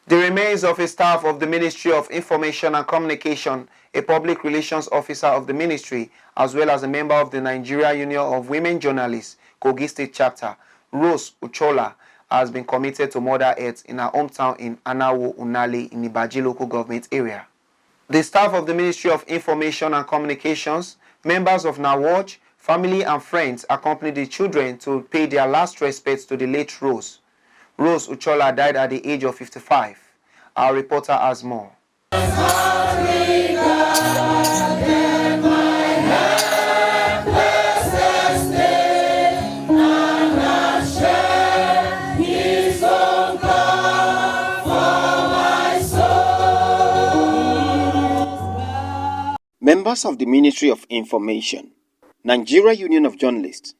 The remains of a staff of the Ministry of Information and Communication, a public relations officer of the ministry, as well as a member of the Nigeria Union of Women Journalists, KOGI State Chapter, Rose Nchola, has been committed to Mother Earth in her hometown in Anawo Unale in IBAJI local government area. The staff of the Ministry of Information and Communications, members of NAWOJ, family and friends accompanied the children to pay their last respects to the late Rose. Rose Nchola died at the age of 55. Our reporter has more. Members of the Ministry of Information, Nigeria Union of Journalists,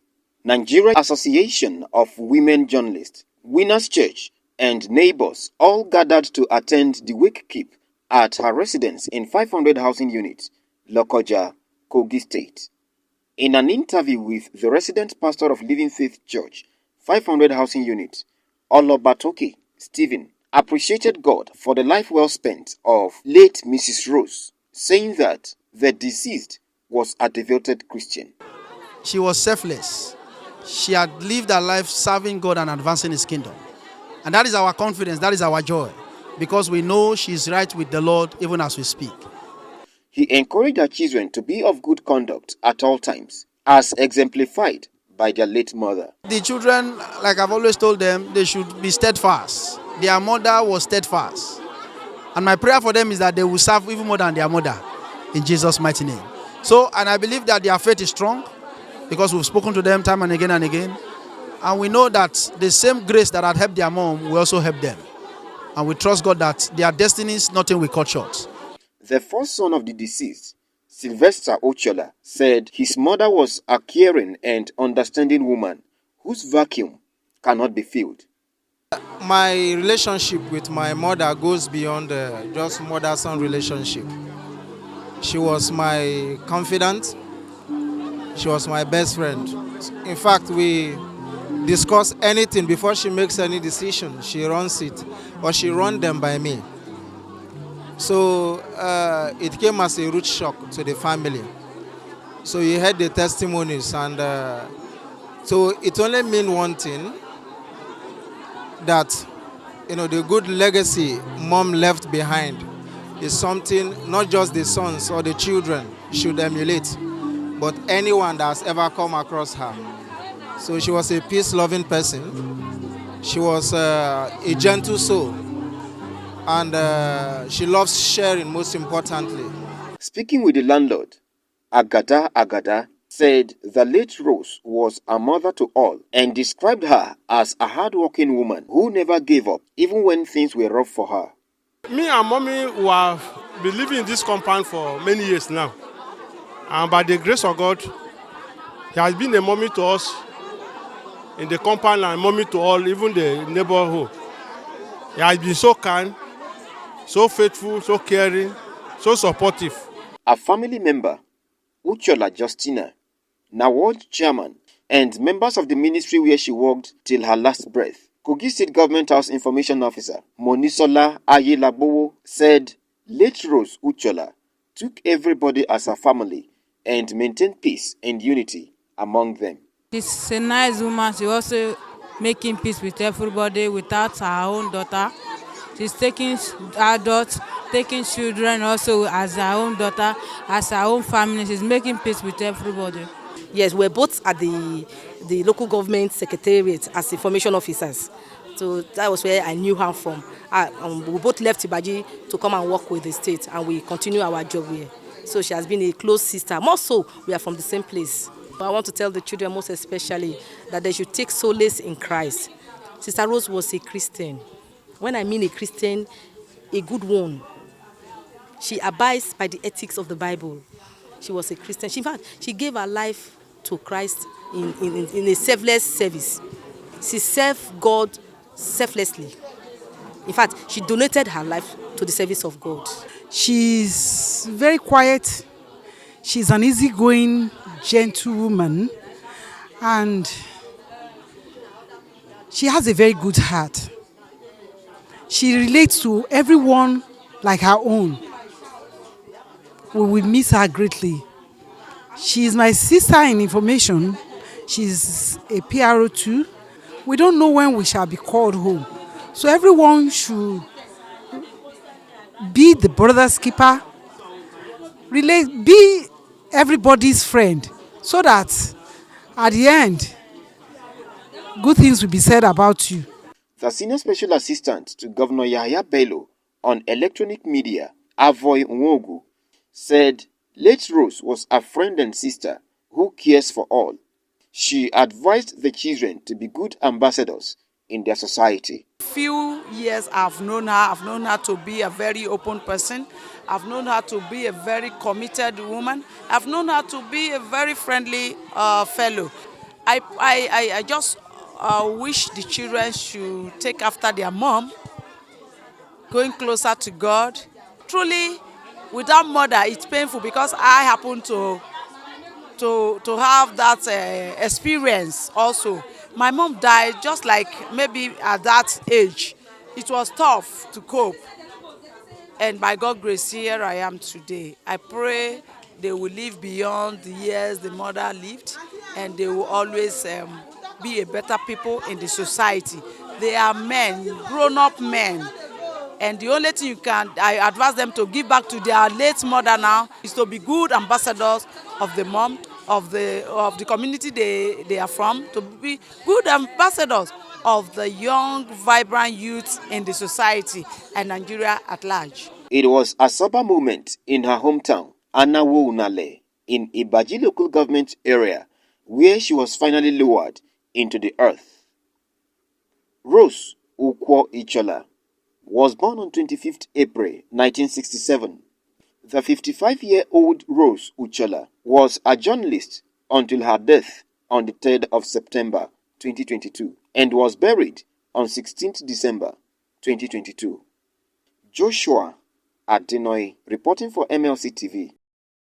Nigeria Association of Women Journalists, Winners Church, and neighbors all gathered to attend the wake keep at her residence in 500 housing units, LOKOJA, KOGI State. In an interview with the resident pastor of Living Faith Church, 500 housing units, OLABATOKE, Stephen, appreciated God for the life well spent of late Mrs. Rose, saying that the deceased was a devoted Christian. She was selfless. She had lived her life serving God and advancing His kingdom. And that is our confidence, that is our joy, because we know she is right with the Lord even as we speak. He encouraged her children to be of good conduct at all times, as exemplified by their late mother. The children, like I've always told them, they should be steadfast. Their mother was steadfast. And my prayer for them is that they will serve even more than their mother, in Jesus' mighty name. So, and I believe that their faith is strong, because we've spoken to them time and again and again. And we know that the same grace that had helped their mom will also help them. And we trust God that their destinies, nothing will cut short. The first son of the deceased, Sylvester Nchola, said his mother was a caring and understanding woman whose vacuum cannot be filled. My relationship with my mother goes beyond just mother-son relationship. She was my confidant. She was my best friend. In fact, we discuss anything before she makes any decision. She runs it, or she runs them by me. So it came as a rude shock to the family. So you heard the testimonies, and so it only means one thing, that the good legacy mom left behind is something not just the sons or the children should emulate, but anyone that has ever come across her. So she was a peace-loving person. She was a gentle soul. And she loves sharing, most importantly. Speaking with the landlord, Agada said the late Rose was a mother to all and described her as a hard-working woman who never gave up, even when things were rough for her. Me and mommy have been living in this compound for many years now. And by the grace of God, he has been a mommy to us in the compound and mommy to all, even the neighborhood. He has been so kind, so faithful, so caring, so supportive. A family member, Nchola Justina, NAWOJ chairman, and members of the ministry where she worked till her last breath, KOGI State Government House Information Officer Monisola Ayelabowo, said late Rose Nchola took everybody as a family and maintained peace and unity among them. She's a nice woman. She also making peace with everybody without her own daughter. She's taking adults, taking children also as her own daughter, as her own family. She's making peace with everybody. Yes, we're both at the local government secretariat as information officers. So that was where I knew her from. We both left IBAJI to come and work with the state, and we continue our job here. So she has been a close sister. More so, we are from the same place. I want to tell the children most especially that they should take solace in Christ. Sister Rose was a Christian. When I mean a Christian, a good one. She abides by the ethics of the Bible. She was a Christian. In fact, she gave her life to Christ in a selfless service. She served God selflessly. In fact, she donated her life to the service of God. She's very quiet. She's an easygoing, gentle woman. And she has a very good heart. She relates to everyone like her own. We will miss her greatly. She is my sister in information. She's a PRO too. We don't know when we shall be called home. So everyone should be the brother's keeper, be everybody's friend, so that at the end, good things will be said about you. The Senior Special Assistant to Governor Yahaya Bello on electronic media, Avoy Nwogu, said late Rose was a friend and sister who cares for all. She advised the children to be good ambassadors in their society. Few years I've known her to be a very open person. I've known her to be a very committed woman. I've known her to be a very friendly fellow. I just wish the children should take after their mom, going closer to God. Truly, without mother, it's painful because I happen to have that experience also. My mom died just like maybe at that age. It was tough to cope. And by God's grace, here I am today. I pray they will live beyond the years the mother lived, and they will always be a better people in the society. They are men, grown-up men. And the only thing I advise them to give back to their late mother now is to be good ambassadors of the mom, of the community they are from, to be good ambassadors of the young, vibrant youth in the society and Nigeria at large. It was a sober moment in her hometown, Anawo-Unale, in IBAJI local government area, where she was finally lowered into the earth. Rose Nchola was born on 25th April 1967. The 55-year-old Rose Nchola was a journalist until her death on the 3rd of September 2022 and was buried on 16th December 2022. Joshua Adenoy reporting for MLC TV.